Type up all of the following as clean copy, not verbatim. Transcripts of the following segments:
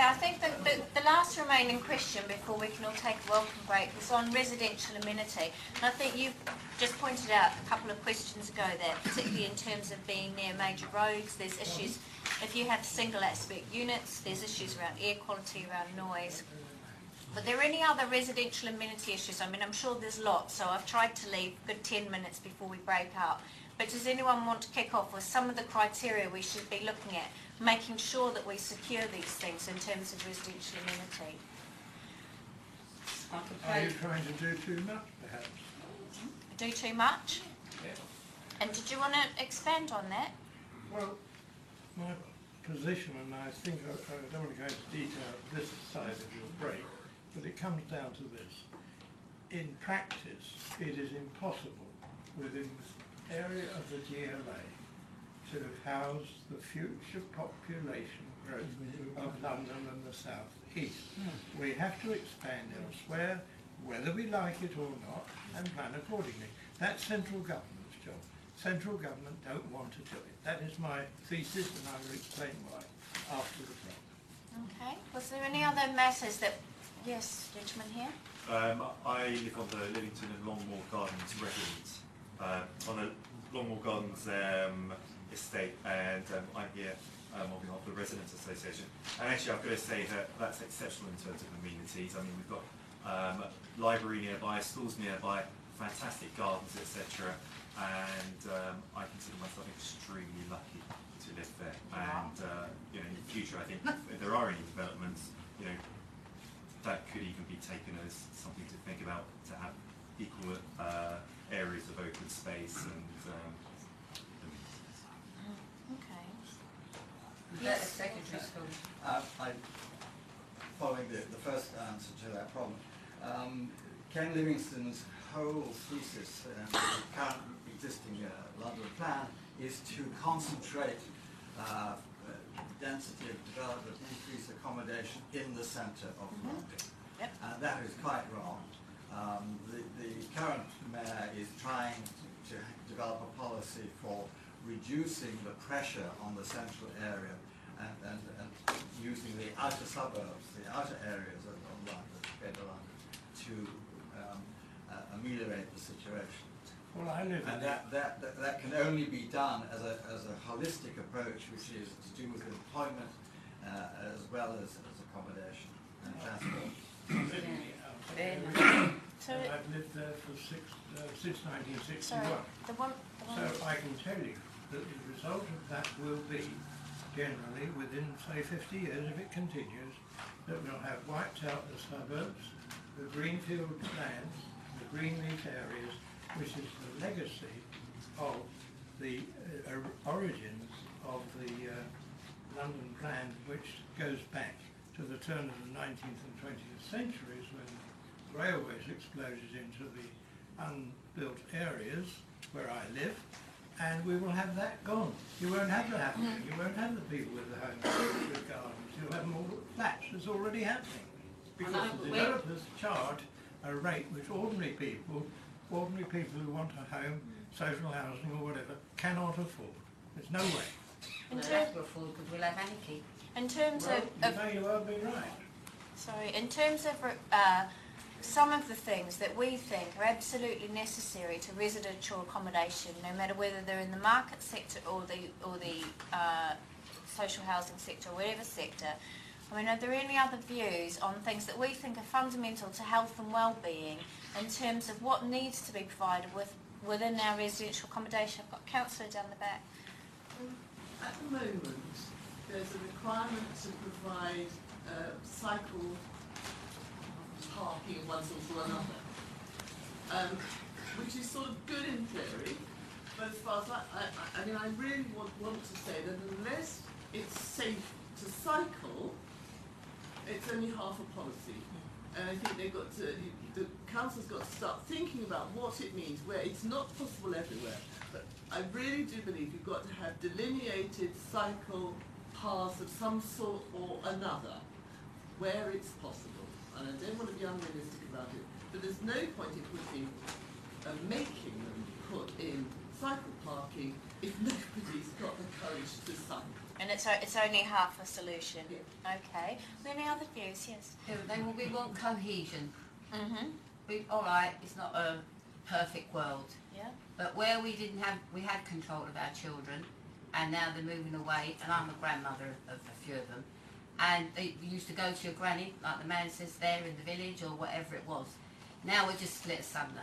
I think the last remaining question before we can all take a welcome break is on residential amenity. And I think you've just pointed out a couple of questions ago there, particularly in terms of being near major roads. There's issues, if you have single aspect units, there's issues around air quality, around noise. But are there any other residential amenity issues? I mean, I'm sure there's lots, so I've tried to leave a good 10 minutes before we break up. But does anyone want to kick off with some of the criteria we should be looking at, making sure that we secure these things in terms of residential amenity? Are you trying to do too much, perhaps? Do too much? Yeah. And did you want to expand on that? Well, my position, and I think I don't want to go into detail this side of your break, but it comes down to this. In practice, it is impossible within the area of the GLA to house the future population growth of London and the South East. We have to expand elsewhere, whether we like it or not, and plan accordingly. That's central government's job. Central government don't want to do it. That is my thesis, and I will explain why after the break. Okay. Was there any other matters that... Yes, gentleman here. I live on the Livington and Longmoor Gardens residence, on the Longmoor Gardens estate, and I'm here on behalf of the Residents Association. And actually, I've got to say that that's exceptional in terms of amenities. I mean, we've got a library nearby, schools nearby, fantastic gardens, etc. And I consider myself extremely lucky to live there. And you know, in the future, I think if there are any developments, you know, that could even be taken as something to think about, to have equal areas of open space and Okay. Yes. Secondary school. Following the first answer to that problem, Ken Livingstone's whole thesis in the current existing London plan is to concentrate density of development, increase accommodation in the centre of London. Yep. That is quite wrong. The current mayor is trying to develop a policy for reducing the pressure on the central area and using the outer suburbs, the outer areas of London, Greater London, to ameliorate the situation. Well, I live And in that can only be done as a holistic approach, which is to do with employment as well as accommodation and transport. So and I've lived there since 1961. sorry, the one So I can tell you that the result of that will be, generally, within, say, 50 years, if it continues, that we'll have wiped out the suburbs, the greenfield lands, the green leaf areas, which is the legacy of the origins of the London plan, which goes back to the turn of the 19th and 20th centuries when railways exploded into the unbuilt areas where I live, and we will have that gone. You won't have that happening. You won't have the people with the homes with gardens. You'll have more flats. It's already happening. Because the developers charge a rate which ordinary people who want a home, social housing or whatever, cannot afford. There's no way. We'll have to afford because we'll have Anarchy. in terms Well, of you may well be right. sorry, in terms of some of the things that we think are absolutely necessary to residential accommodation, no matter whether they're in the market sector or the social housing sector or whatever sector. I mean, are there any other views on things that we think are fundamental to health and well-being in terms of what needs to be provided within our residential accommodation? I've got a councillor down the back. At the moment, there's a requirement to provide cycle parking of one sort or another, which is sort of good in theory, but as far as I mean, I really want to say that unless it's safe to cycle, it's only half a policy. And I think they've got to, the council's got to start thinking about what it means, where it's not possible everywhere. But I really do believe you've got to have delineated cycle paths of some sort or another, where it's possible. And I don't want to be unrealistic about it, but there's no point in putting, making them put in cycle parking if nobody's got the courage to cycle. And it's only half a solution. Okay. Any other views? Yes. Then we want cohesion. Mhm. All right, it's not a perfect world, Yeah. but where we had control of our children, and now they're moving away, and I'm a grandmother of a few of them, and they used to go to your granny, like the man says there in the village or whatever it was. Now we're just split asunder.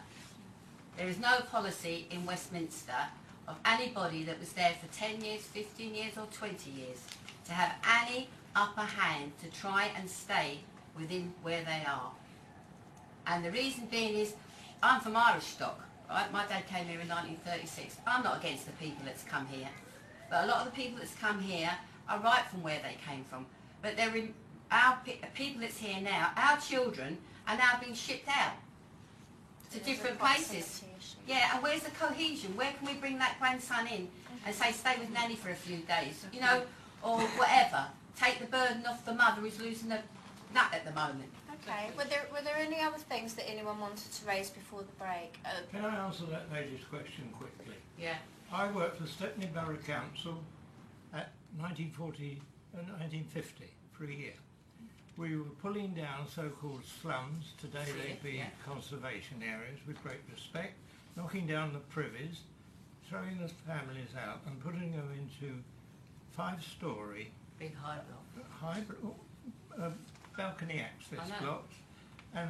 There is no policy in Westminster of anybody that was there for 10 years, 15 years or 20 years to have any upper hand to try and stay within where they are. And the reason being is, I'm from Irish stock, right? My dad came here in 1936. I'm not against the people that's come here, but a lot of the people that's come here are right from where they came from. But they're in, people that's here now, our children are now being shipped out to different places. Yeah, and where's the cohesion? Where can we bring that grandson in and say, stay with Nanny for a few days, you know, or whatever? Take the burden off the mother who's losing a nut at the moment. Okay. Were there any other things that anyone wanted to raise before the break? Can I answer that lady's question quickly? Yeah. I worked for Stepney Borough Council at 1950 for a year. We were pulling down so-called slums, today they'd be conservation areas with great respect, knocking down the privies, throwing the families out and putting them into 5-storey Big high block. balcony access I know. blocks, and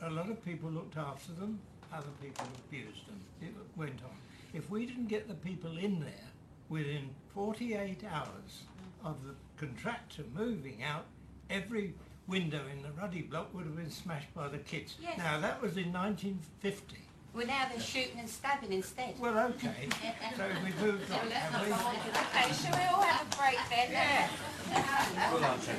a lot of people looked after them, other people abused them. It went on. If we didn't get the people in there within 48 hours of the contractor moving out, every window in the Ruddy block would have been smashed by the kids. Yes. Now that was in 1950. Well, now they're shooting and stabbing instead. Well, okay. So we've moved on, have we? Okay. Shall we all have a break then? Yeah. Full on check.